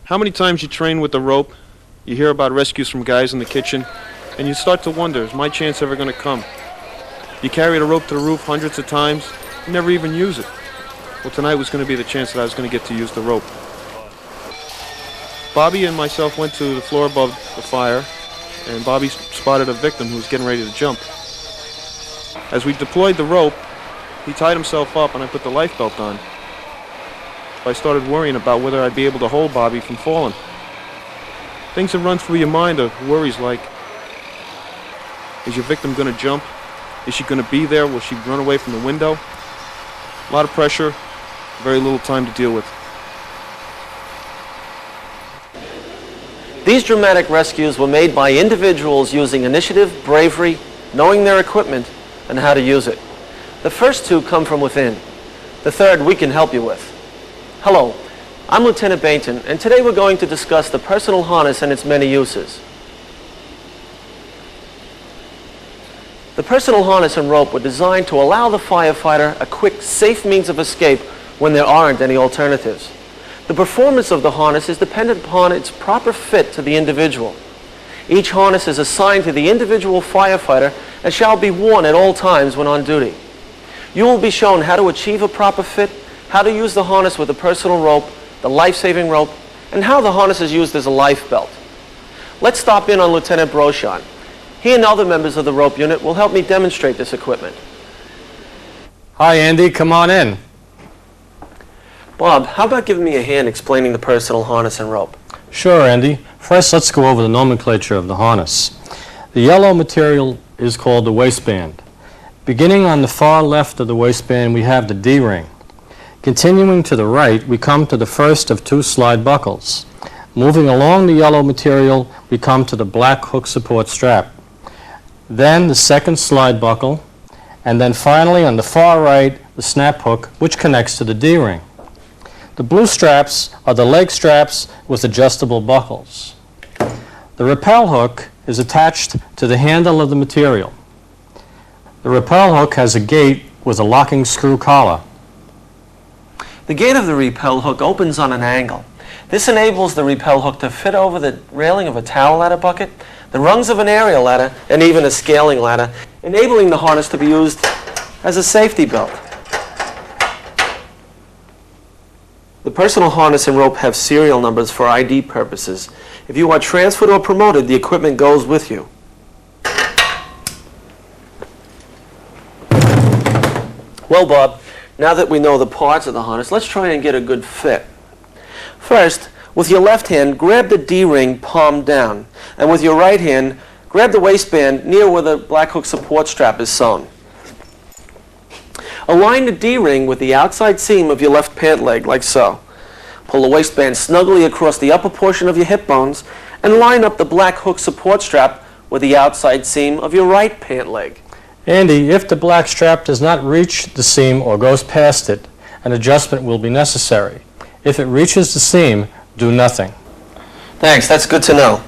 How many times you train with the rope, you hear about rescues from guys in the kitchen, and you start to wonder, is my chance ever going to come? You carry the rope to the roof hundreds of times, you never even use it. Well, tonight was going to be the chance that I was going to get to use the rope. Bobby and myself went to the floor above the fire, and Bobby spotted a victim who was getting ready to jump. As we deployed the rope, he tied himself up and I put the life belt on. I started worrying about whether I'd be able to hold Bobby from falling. Things that run through your mind are worries like, is your victim going to jump? Is she going to be there? Will she run away from the window? A lot of pressure, very little time to deal with. These dramatic rescues were made by individuals using initiative, bravery, knowing their equipment, and how to use it. The first two come from within. The third we can help you with. Hello, I'm Lieutenant Bainton, and today we're going to discuss the personal harness and its many uses. The personal harness and rope were designed to allow the firefighter a quick, safe means of escape when there aren't any alternatives. The performance of the harness is dependent upon its proper fit to the individual. Each harness is assigned to the individual firefighter and shall be worn at all times when on duty. You will be shown how to achieve a proper fit, how to use the harness with the personal rope, the life-saving rope, and how the harness is used as a life belt. Let's stop in on Lieutenant Brochon. He and other members of the rope unit will help me demonstrate this equipment. Hi, Andy. Come on in. Bob, how about giving me a hand explaining the personal harness and rope? Sure, Andy. First, let's go over the nomenclature of the harness. The yellow material is called the waistband. Beginning on the far left of the waistband, we have the D-ring. Continuing to the right, we come to the first of two slide buckles. Moving along the yellow material, we come to the black hook support strap. Then the second slide buckle, and then finally on the far right, the snap hook, which connects to the D-ring. The blue straps are the leg straps with adjustable buckles. The rappel hook is attached to the handle of the material. The rappel hook has a gate with a locking screw collar. The gate of the rappel hook opens on an angle. This enables the rappel hook to fit over the railing of a towel ladder bucket, the rungs of an aerial ladder, and even a scaling ladder, enabling the harness to be used as a safety belt. The personal harness and rope have serial numbers for ID purposes. If you are transferred or promoted, the equipment goes with you. Well, Bob, now that we know the parts of the harness, let's try and get a good fit. First, with your left hand, grab the D-ring palm down, and with your right hand, grab the waistband near where the black hook support strap is sewn. Align the D-ring with the outside seam of your left pant leg, like so. Pull the waistband snugly across the upper portion of your hip bones and line up the black hook support strap with the outside seam of your right pant leg. Andy, if the black strap does not reach the seam or goes past it, an adjustment will be necessary. If it reaches the seam, do nothing. Thanks, that's good to know.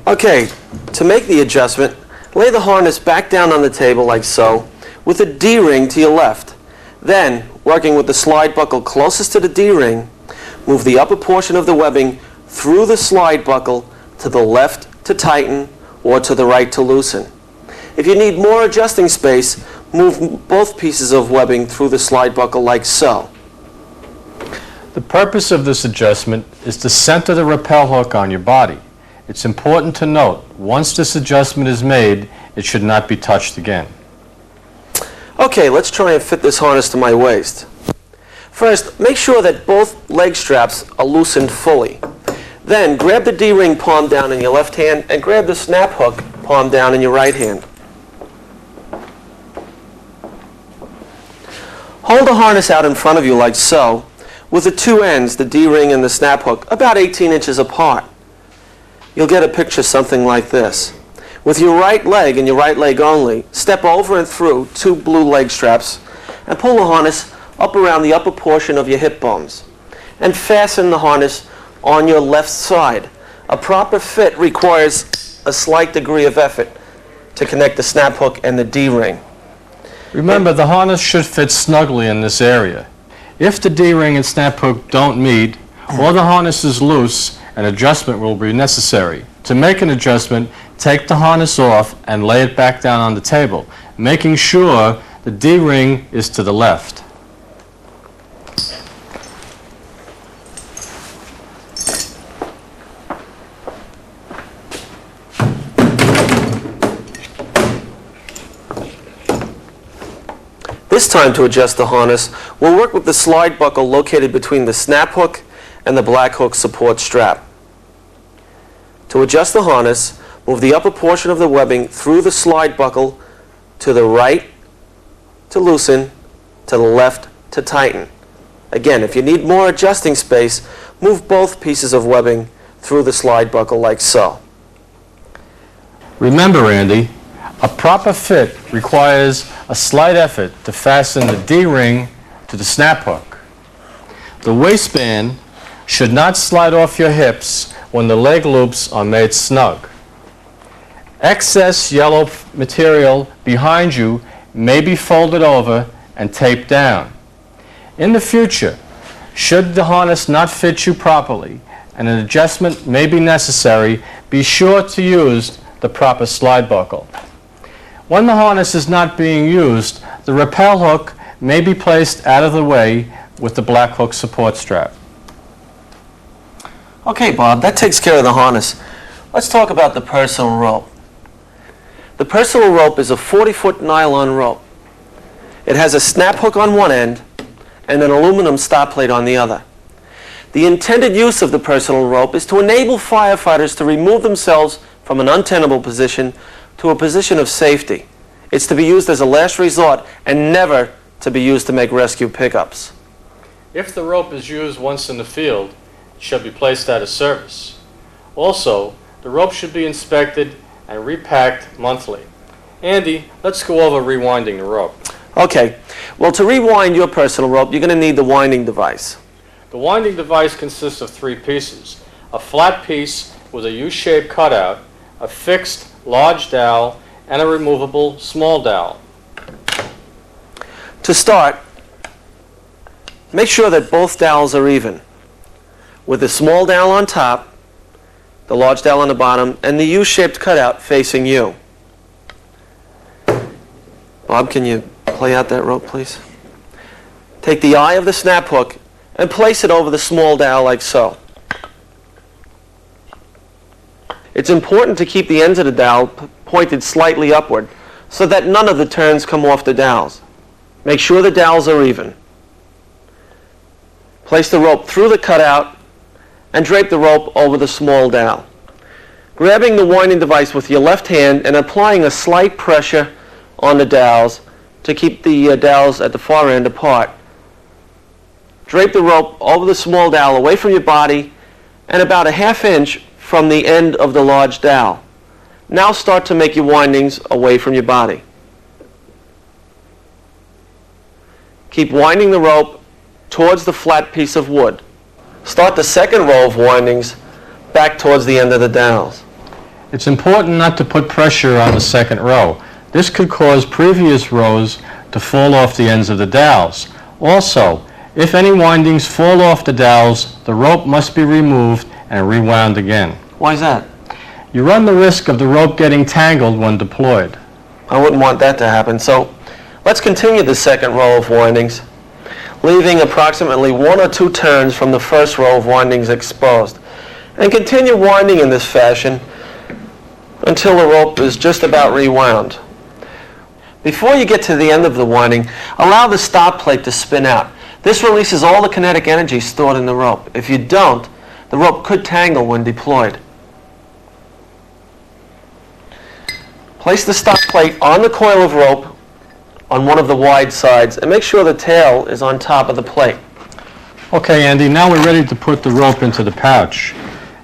Okay, to make the adjustment, lay the harness back down on the table like so, with the D-ring to your left. Then, working with the slide buckle closest to the D-ring, move the upper portion of the webbing through the slide buckle to the left to tighten or to the right to loosen. If you need more adjusting space, move both pieces of webbing through the slide buckle like so. The purpose of this adjustment is to center the rappel hook on your body. It's important to note, once this adjustment is made, it should not be touched again. Okay, let's try and fit this harness to my waist. First, make sure that both leg straps are loosened fully. Then, grab the D-ring palm down in your left hand and grab the snap hook palm down in your right hand. Hold the harness out in front of you like so, with the two ends, the D-ring and the snap hook, about 18 inches apart. You'll get a picture something like this. With your right leg and your right leg only, step over and through two blue leg straps and pull the harness up around the upper portion of your hip bones. And fasten the harness on your left side. A proper fit requires a slight degree of effort to connect the snap hook and the D-ring. Remember, the harness should fit snugly in this area. If the D-ring and snap hook don't meet, or the harness is loose, an adjustment will be necessary. To make an adjustment, take the harness off and lay it back down on the table, making sure the D-ring is to the left. This time, to adjust the harness, we'll work with the slide buckle located between the snap hook and the black hook support strap. To adjust the harness, move the upper portion of the webbing through the slide buckle to the right to loosen, to the left to tighten. Again, if you need more adjusting space, move both pieces of webbing through the slide buckle like so. Remember, Andy, a proper fit requires a slight effort to fasten the D-ring to the snap hook. The waistband should not slide off your hips when the leg loops are made snug. Excess yellow material behind you may be folded over and taped down. In the future, should the harness not fit you properly and an adjustment may be necessary, be sure to use the proper slide buckle. When the harness is not being used, the rappel hook may be placed out of the way with the black hook support strap. Okay, Bob, that takes care of the harness. Let's talk about the personal rope. The personal rope is a 40-foot nylon rope. It has a snap hook on one end and an aluminum stop plate on the other. The intended use of the personal rope is to enable firefighters to remove themselves from an untenable position to a position of safety. It's to be used as a last resort and never to be used to make rescue pickups. If the rope is used once in the field, it should be placed out of service. Also, the rope should be inspected and repacked monthly. Andy, let's go over rewinding the rope. Okay. Well, to rewind your personal rope, you're going to need the winding device. The winding device consists of 3 pieces. A flat piece with a U-shaped cutout, a fixed large dowel, and a removable small dowel. To start, make sure that both dowels are even, with the small dowel on top, the large dowel on the bottom, and the U-shaped cutout facing you. Bob, can you play out that rope, please? Take the eye of the snap hook and place it over the small dowel like so. It's important to keep the ends of the dowel pointed slightly upward so that none of the turns come off the dowels. Make sure the dowels are even. Place the rope through the cutout and drape the rope over the small dowel. Grabbing the winding device with your left hand and applying a slight pressure on the dowels to keep the dowels at the far end apart. Drape the rope over the small dowel away from your body and about a ½ inch from the end of the large dowel. Now start to make your windings away from your body. Keep winding the rope towards the flat piece of wood. Start the second row of windings back towards the end of the dowels. It's important not to put pressure on the second row. This could cause previous rows to fall off the ends of the dowels. Also, if any windings fall off the dowels, the rope must be removed and rewound again. Why is that? You run the risk of the rope getting tangled when deployed. I wouldn't want that to happen, so let's continue the second row of windings, leaving approximately 1 or 2 turns from the first row of windings exposed, and continue winding in this fashion until the rope is just about rewound. Before you get to the end of the winding, allow the stop plate to spin out. This releases all the kinetic energy stored in the rope. If you don't, the rope could tangle when deployed. Place the stop plate on the coil of rope on one of the wide sides and make sure the tail is on top of the plate. Okay, Andy, now we're ready to put the rope into the pouch.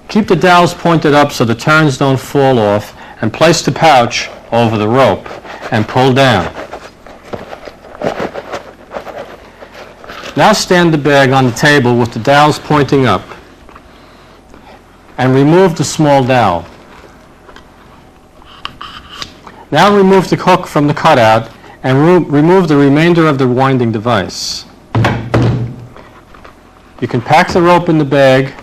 Keep the dowels pointed up so the turns don't fall off and place the pouch over the rope and pull down. Now stand the bag on the table with the dowels pointing up and remove the small dowel. Now remove the hook from the cutout and remove the remainder of the winding device. you can pack the rope in the bag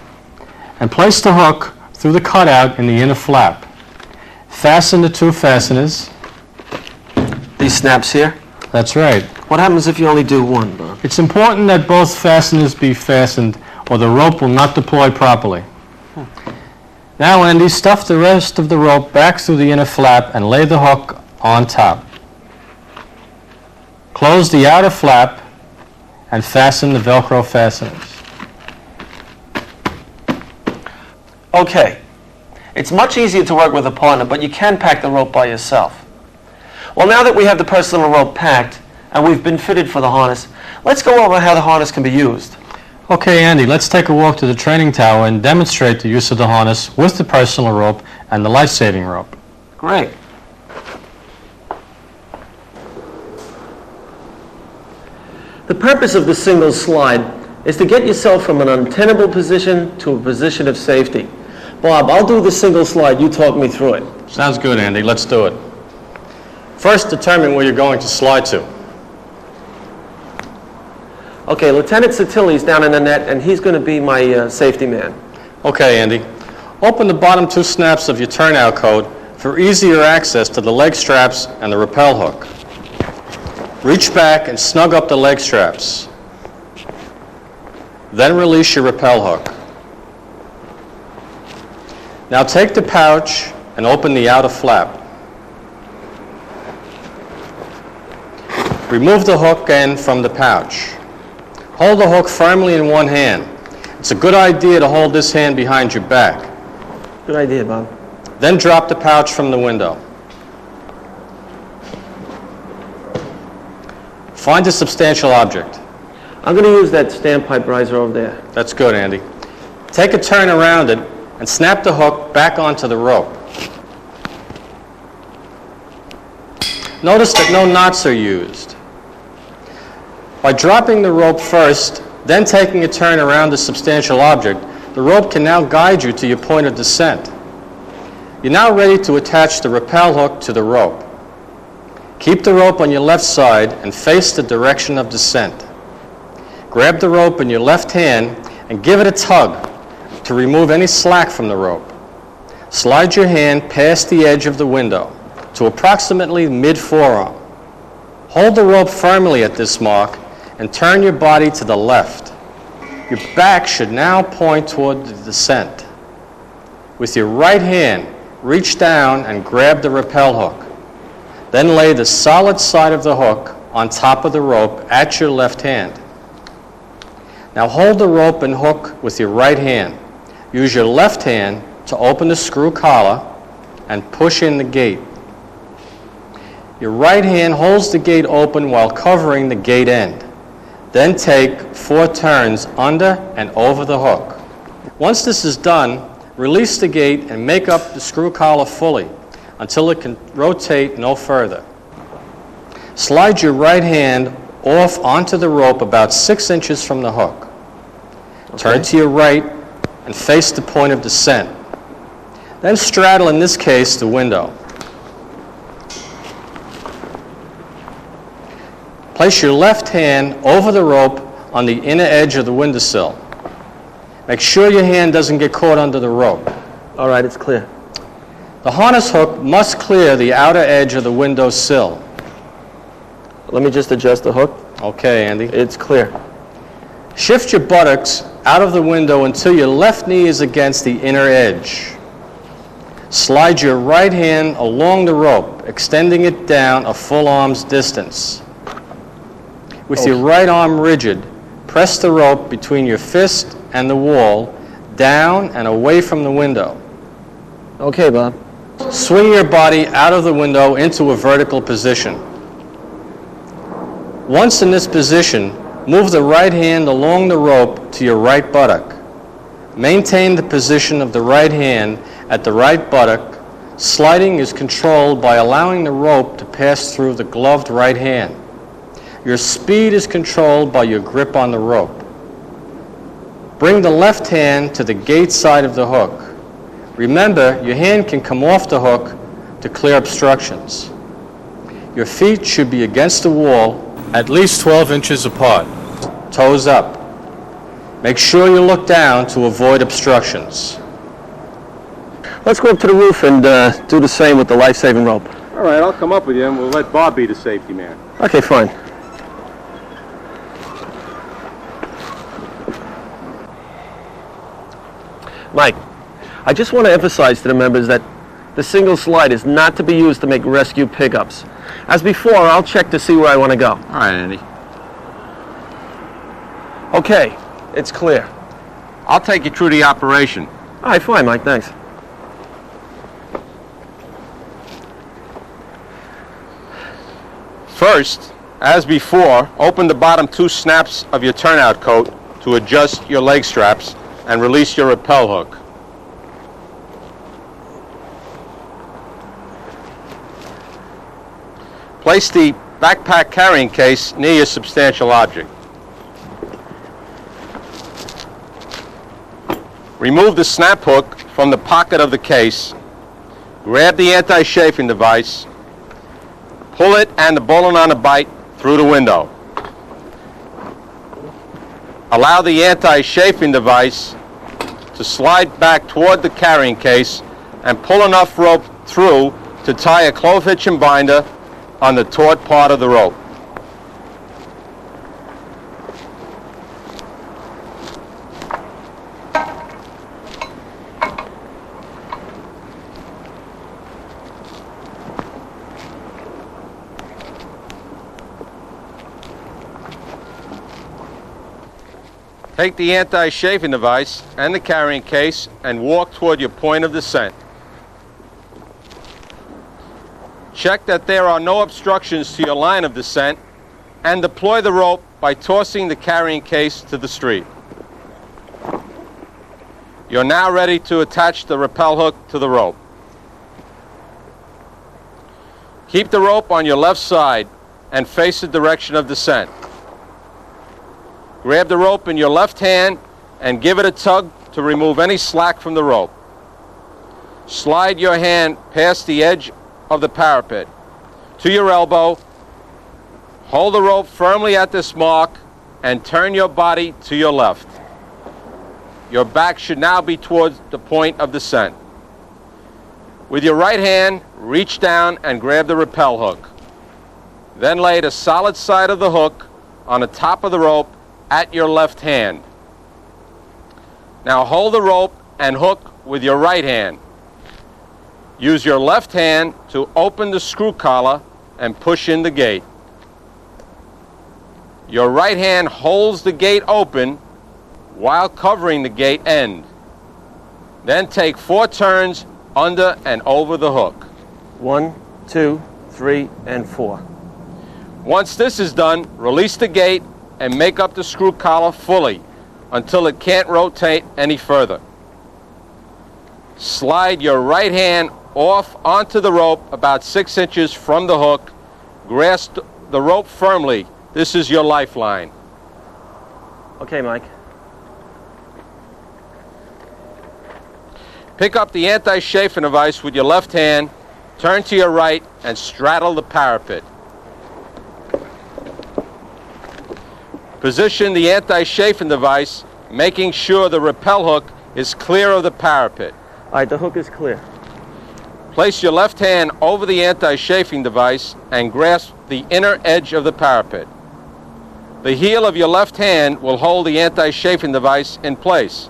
and place the hook through the cutout in the inner flap. Fasten the two fasteners. These snaps here? That's right. What happens if you only do one, Bob? It's important that both fasteners be fastened or the rope will not deploy properly. Now, Andy, stuff the rest of the rope back through the inner flap and lay the hook on top. Close the outer flap and fasten the Velcro fasteners. Okay. It's much easier to work with a partner, but you can pack the rope by yourself. Well, now that we have the personal rope packed and we've been fitted for the harness, let's go over how the harness can be used. Okay, Andy, let's take a walk to the training tower and demonstrate the use of the harness with the personal rope and the life-saving rope. Great. The purpose of the single slide is to get yourself from an untenable position to a position of safety. Bob, I'll do the single slide. You talk me through it. Sounds good, Andy. Let's do it. First, determine where you're going to slide to. Okay, Lieutenant Satilli's down in the net, and he's going to be my safety man. Okay, Andy. Open the bottom two snaps of your turnout code for easier access to the leg straps and the rappel hook. Reach back and snug up the leg straps. Then release your rappel hook. Now take the pouch and open the outer flap. Remove the hook end from the pouch. Hold the hook firmly in one hand. It's a good idea to hold this hand behind your back. Good idea, Bob. Then drop the pouch from the window. Find a substantial object. I'm going to use that standpipe riser over there. That's good, Andy. Take a turn around it and snap the hook back onto the rope. Notice that no knots are used. By dropping the rope first, then taking a turn around the substantial object, the rope can now guide you to your point of descent. You're now ready to attach the rappel hook to the rope. Keep the rope on your left side and face the direction of descent. Grab the rope in your left hand and give it a tug to remove any slack from the rope. Slide your hand past the edge of the window to approximately mid-forearm. Hold the rope firmly at this mark and turn your body to the left. Your back should now point toward the descent. With your right hand, reach down and grab the rappel hook. Then lay the solid side of the hook on top of the rope at your left hand. Now hold the rope and hook with your right hand. Use your left hand to open the screw collar and push in the gate. Your right hand holds the gate open while covering the gate end. Then take 4 turns under and over the hook. Once this is done, release the gate and make up the screw collar fully until it can rotate no further. Slide your right hand off onto the rope about 6 inches from the hook. Okay. Turn to your right and face the point of descent. Then straddle, in this case, the window. Place your left hand over the rope on the inner edge of the windowsill. Make sure your hand doesn't get caught under the rope. All right, it's clear. The harness hook must clear the outer edge of the window sill. Let me just adjust the hook. Okay, Andy. It's clear. Shift your buttocks out of the window until your left knee is against the inner edge. Slide your right hand along the rope, extending it down a full arm's distance. With your right arm rigid, press the rope between your fist and the wall, down and away from the window. Okay, Bob. Swing your body out of the window into a vertical position. Once in this position, move the right hand along the rope to your right buttock. Maintain the position of the right hand at the right buttock. Sliding is controlled by allowing the rope to pass through the gloved right hand. Your speed is controlled by your grip on the rope. Bring the left hand to the gate side of the hook. Remember, your hand can come off the hook to clear obstructions. Your feet should be against the wall at least 12 inches apart, toes up. Make sure you look down to avoid obstructions. Let's go up to the roof and do the same with the life-saving rope. All right, I'll come up with you and we'll let Bob be the safety man. Okay, fine. Mike, I just want to emphasize to the members that the single slide is not to be used to make rescue pickups. As before, I'll check to see where I want to go. All right, Andy. Okay, it's clear. I'll take you through the operation. All right, fine, Mike, thanks. First, as before, open the bottom 2 snaps of your turnout coat to adjust your leg straps and release your rappel hook. Place the backpack carrying case near your substantial object. Remove the snap hook from the pocket of the case. Grab the anti-chafing device. Pull it and the bowline on the bite through the window. Allow the anti-chafing device to slide back toward the carrying case and pull enough rope through to tie a clove hitch and binder on the taut part of the rope. Take the anti-chafing device and the carrying case and walk toward your point of descent. Check that there are no obstructions to your line of descent and deploy the rope by tossing the carrying case to the street. You're now ready to attach the rappel hook to the rope. Keep the rope on your left side and face the direction of descent. Grab the rope in your left hand and give it a tug to remove any slack from the rope. Slide your hand past the edge of the parapet to your elbow. Hold the rope firmly at this mark and turn your body to your left. Your back should now be towards the point of descent. With your right hand, reach down and grab the rappel hook. Then lay the solid side of the hook on the top of the rope at your left hand. Now hold the rope and hook with your right hand. Use your left hand to open the screw collar and push in the gate. Your right hand holds the gate open while covering the gate end. Then take 4 turns under and over the hook. 1, 2, 3, and 4. Once this is done, release the gate and make up the screw collar fully until it can't rotate any further. Slide your right hand off onto the rope about 6 inches from the hook. Grasp the rope firmly. This is your lifeline. Okay, Mike. Pick up the anti-chafing device with your left hand, turn to your right, and straddle the parapet. Position the anti-chafing device, making sure the rappel hook is clear of the parapet. All right, the hook is clear. Place your left hand over the anti-chafing device and grasp the inner edge of the parapet. The heel of your left hand will hold the anti-chafing device in place.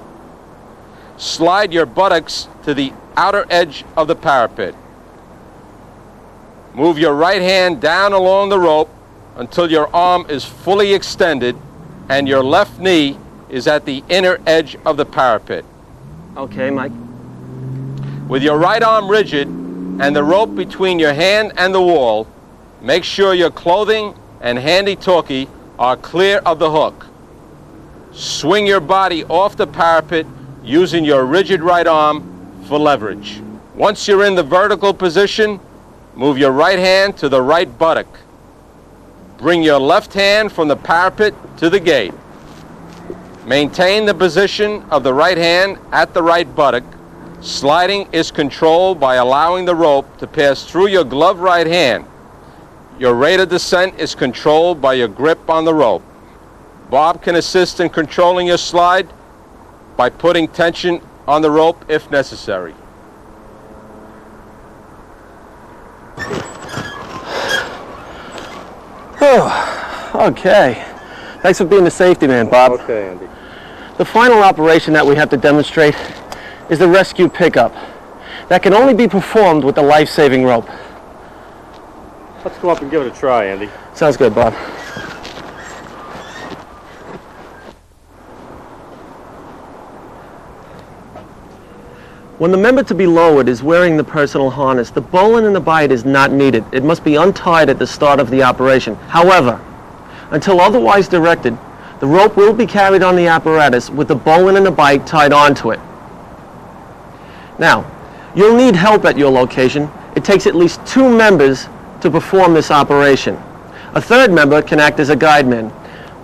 Slide your buttocks to the outer edge of the parapet. Move your right hand down along the rope until your arm is fully extended and your left knee is at the inner edge of the parapet. Okay, Mike. With your right arm rigid and the rope between your hand and the wall, make sure your clothing and handy-talkie are clear of the hook. Swing your body off the parapet using your rigid right arm for leverage. Once you're in the vertical position, move your right hand to the right buttock. Bring your left hand from the parapet to the gate. Maintain the position of the right hand at the right buttock. Sliding is controlled by allowing the rope to pass through your gloved right hand. Your rate of descent is controlled by your grip on the rope. Bob can assist in controlling your slide by putting tension on the rope if necessary. Okay. Thanks for being the safety man, Bob. Okay, Andy. The final operation that we have to demonstrate is the rescue pickup. That can only be performed with the life-saving rope. Let's go up and give it a try, Andy. Sounds good, Bob. When the member to be lowered is wearing the personal harness, the bowline and the bite is not needed. It must be untied at the start of the operation. However, until otherwise directed, the rope will be carried on the apparatus with the bowline and the bite tied onto it. Now, you'll need help at your location. It takes at least 2 members to perform this operation. A third member can act as a guide man.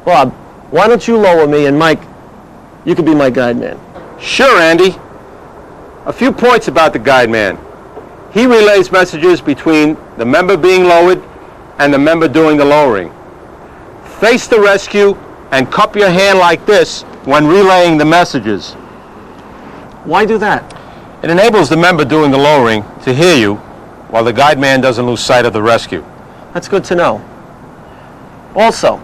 Bob, why don't you lower me, and Mike, you can be my guide man. Sure, Andy. A few points about the guide man. He relays messages between the member being lowered and the member doing the lowering. Face the rescue and cup your hand like this when relaying the messages. Why do that? It enables the member doing the lowering to hear you while the guide man doesn't lose sight of the rescue. That's good to know. Also,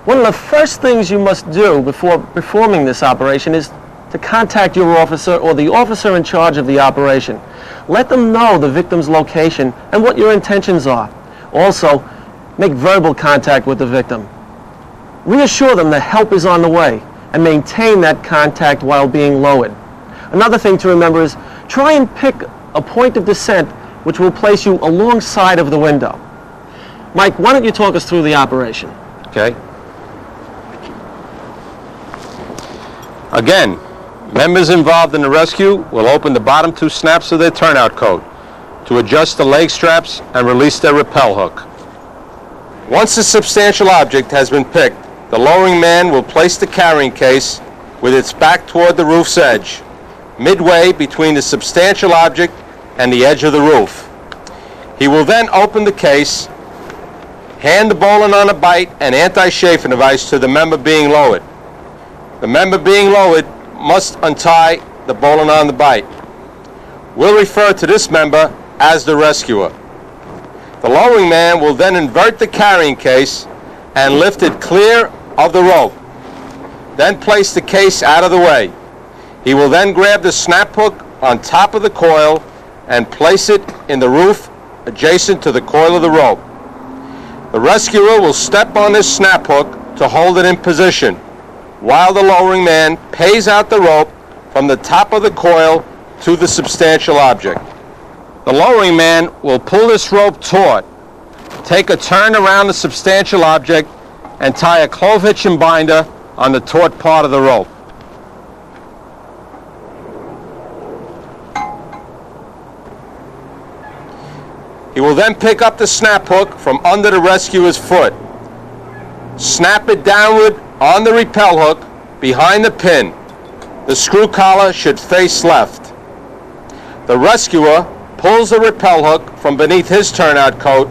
one of the first things you must do before performing this operation is to contact your officer or the officer in charge of the operation. Let them know the victim's location and what your intentions are. Also, make verbal contact with the victim. Reassure them that help is on the way and maintain that contact while being lowered. Another thing to remember is try and pick a point of descent which will place you alongside of the window. Mike, why don't you talk us through the operation? Okay. Again, members involved in the rescue will open the bottom 2 snaps of their turnout coat to adjust the leg straps and release their rappel hook. Once a substantial object has been picked, the lowering man will place the carrying case with its back toward the roof's edge, midway between the substantial object and the edge of the roof. He will then open the case, hand the bowline on a bite and anti-chafing device to the member being lowered. The member being lowered must untie the bowline on the bite. We'll refer to this member as the rescuer. The lowering man will then invert the carrying case and lift it clear of the rope. Then place the case out of the way. He will then grab the snap hook on top of the coil and place it in the roof adjacent to the coil of the rope. The rescuer will step on this snap hook to hold it in position, while the lowering man pays out the rope from the top of the coil to the substantial object. The lowering man will pull this rope taut, take a turn around the substantial object, and tie a clove hitch and binder on the taut part of the rope. He will then pick up the snap hook from under the rescuer's foot, snap it downward on the rappel hook behind the pin. The screw collar should face left. The rescuer pulls the rappel hook from beneath his turnout coat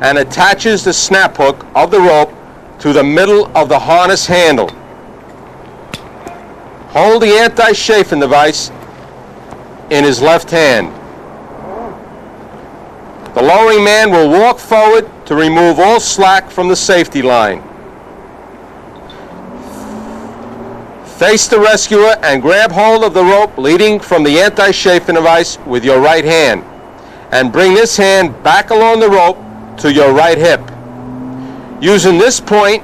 and attaches the snap hook of the rope to the middle of the harness handle. Hold the anti-chafing device in his left hand. The lowering man will walk forward to remove all slack from the safety line. Face the rescuer and grab hold of the rope leading from the anti-chafing device with your right hand, and bring this hand back along the rope to your right hip. Using this point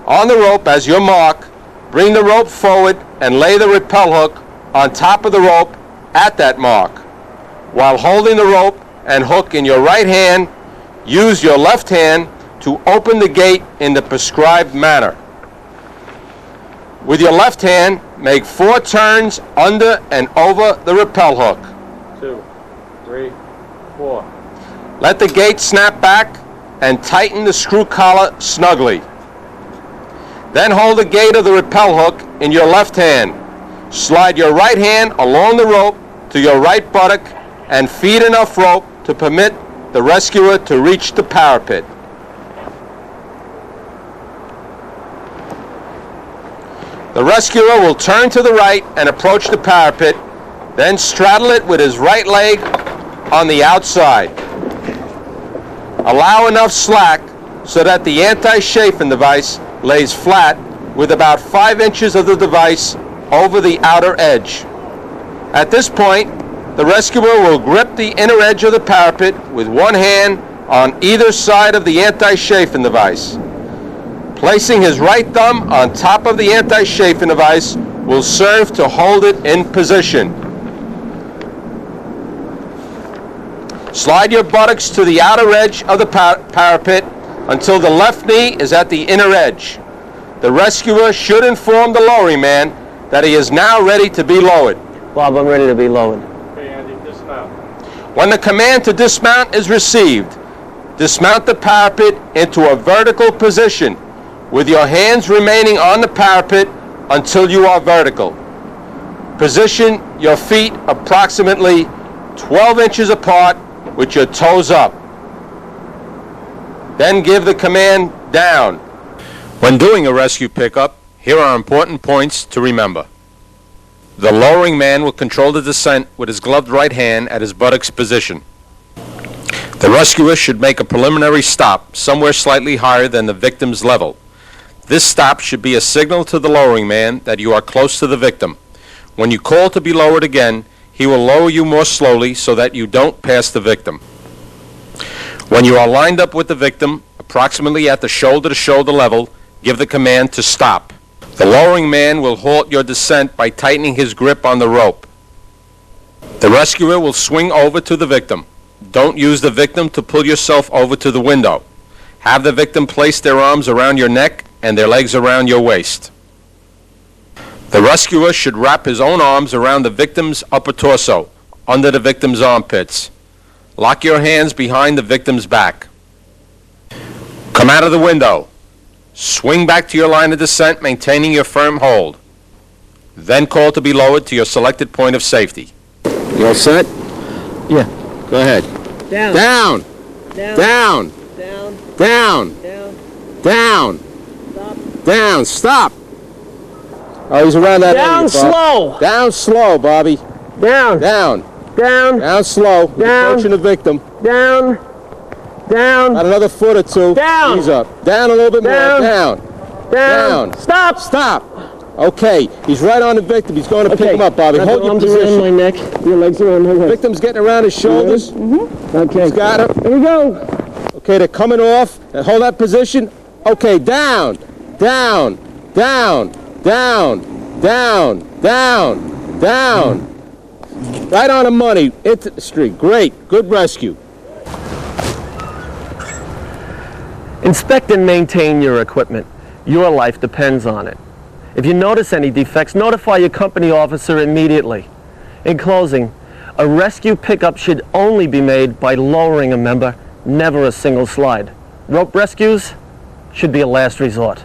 on the rope as your mark, bring the rope forward and lay the rappel hook on top of the rope at that mark. While holding the rope and hook in your right hand, use your left hand to open the gate in the prescribed manner. With your left hand, make 4 turns under and over the rappel hook. 2, 3, 4. Let the gate snap back and tighten the screw collar snugly. Then hold the gate of the rappel hook in your left hand. Slide your right hand along the rope to your right buttock and feed enough rope to permit the rescuer to reach the parapet. The rescuer will turn to the right and approach the parapet, then straddle it with his right leg on the outside. Allow enough slack so that the anti-chafing device lays flat with about 5 inches of the device over the outer edge. At this point, the rescuer will grip the inner edge of the parapet with one hand on either side of the anti-chafing device. Placing his right thumb on top of the anti-chafing device will serve to hold it in position. Slide your buttocks to the outer edge of the parapet until the left knee is at the inner edge. The rescuer should inform the lowering man that he is now ready to be lowered. Bob, I'm ready to be lowered. Okay, Andy, dismount. When the command to dismount is received, dismount the parapet into a vertical position with your hands remaining on the parapet until you are vertical. Position your feet approximately 12 inches apart with your toes up. Then give the command down. When doing a rescue pickup, here are important points to remember. The lowering man will control the descent with his gloved right hand at his buttocks position. The rescuer should make a preliminary stop somewhere slightly higher than the victim's level. This stop should be a signal to the lowering man that you are close to the victim. When you call to be lowered again, he will lower you more slowly so that you don't pass the victim. When you are lined up with the victim, approximately at the shoulder-to-shoulder level, give the command to stop. The lowering man will halt your descent by tightening his grip on the rope. The rescuer will swing over to the victim. Don't use the victim to pull yourself over to the window. Have the victim place their arms around your neck and their legs around your waist. The rescuer should wrap his own arms around the victim's upper torso, under the victim's armpits. Lock your hands behind the victim's back. Come out of the window. Swing back to your line of descent, maintaining your firm hold. Then call to be lowered to your selected point of safety. You all set? Yeah. Go ahead. Down. Down. Down. Down. Down. Down. Down. Down. Down. Stop. Oh, he's around that Down area, slow. Down slow, Bobby. Down. Down. Down. Down slow. Down. Approaching the victim. Down. Down. About another foot or two. Down. He's up. Down a little bit Down. more. Down. Down. Down. Stop. Stop. Okay. He's right on the victim. He's going to pick him up, Bobby. Got Hold your your arms around position. my neck. Your legs around my waist. Victim's getting around his shoulders. Okay. He's got him. Here we go. Okay, they're coming off. And hold that position. Okay, down. Down. Down. Down. Down. Down. Down. Right on the money. Into the street. Great. Good rescue. Inspect and maintain your equipment. Your life depends on it. If you notice any defects, notify your company officer immediately. In closing, a rescue pickup should only be made by lowering a member, never a single slide. Rope rescues should be a last resort.